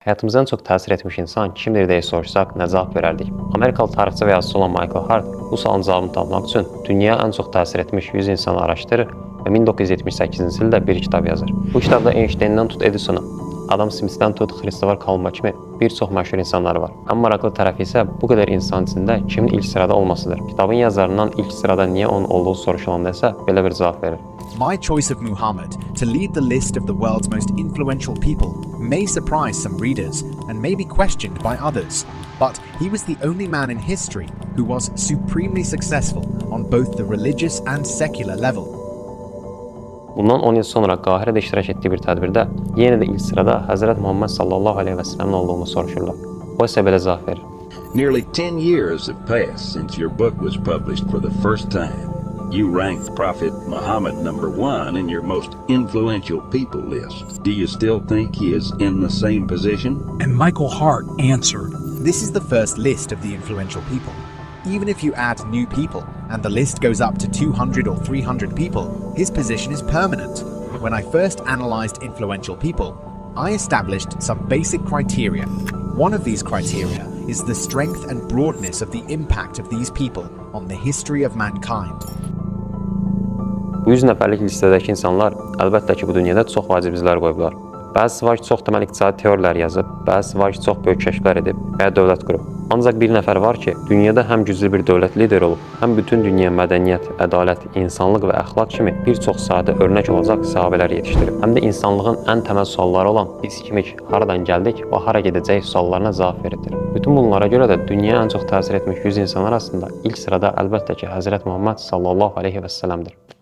Həyatımıza ən çox təsir etmiş insan kimdir deyə soruşsaq nə cavab verərdik? Amerikalı tarixçi və yazıçı olan Michael Hart bu sualın cavabını tapmaq üçün dünyaya ən çox təsir etmiş 100 insanı araşdırır və 1978-ci ildə bir kitab yazır. Bu kitabda Einsteindən tut Edisona, Adam Smithdən tut Christopher Columbus kimi bir çox məşhur insanlar var. Ən maraqlı tərəfi isə bu qədər insan içində kimin ilk sırada olmasıdır. Kitabın yazarından ilk sırada niyə onun olduğu soruşulanda isə belə bir cavab verir. My choice of Muhammad to lead the list of the world's most influential people may surprise some readers and may be questioned by others, but he was the only man in history who was supremely successful on both the religious and secular level. Bundan 10 il sonra Qahirədə iştirak etdiyi bir tədbirdə yenə də ilk sırada Həzrət Muhammed sallallahu aleyhi və səlləmin olduğunu soruşurlar. O isə belə cavab verir. Nearly 10 years have passed since your book was published for the first time. You ranked Prophet Muhammad #1 in your most influential people list. Do you still think he is in the same position? And Michael Hart answered, This is the first list of the influential people. Even if you add new people and the list goes up to 200 or 300 people, his position is permanent. When I first analyzed influential people, I established some basic criteria. One of these criteria is the strength and broadness of the impact of these people on the history of mankind. Bu 100 nəfərlik listədəki insanlar əlbəttə ki, bu dünyada çox vacib izlər qoyublar. Bəzisi var ki, çox deməli iqtisadi teoriyalar yazıb, bəzisi var ki, çox böyük kəşflər edib və ya dövlət qurub. Ancaq bir nəfər var ki, dünyada həm güclü bir dövlət lideri olub, həm bütün dünya mədəniyyət, ədalət, insanlıq və əxlaq kimi bir çox sahədə örnək olacaq sahabələr yetişdirib. Həm də insanlığın ən təməl sualları olan biz kimik, haradan gəldik və hara gedəcəyik suallarına cavab verir. Bütün bunlara görə də dünyaya ən çox təsir etmiş 100 insan arasında ilk sırada əlbəttə ki, Həzrət Muhammed sallallahu aleyhi və səlləmdir.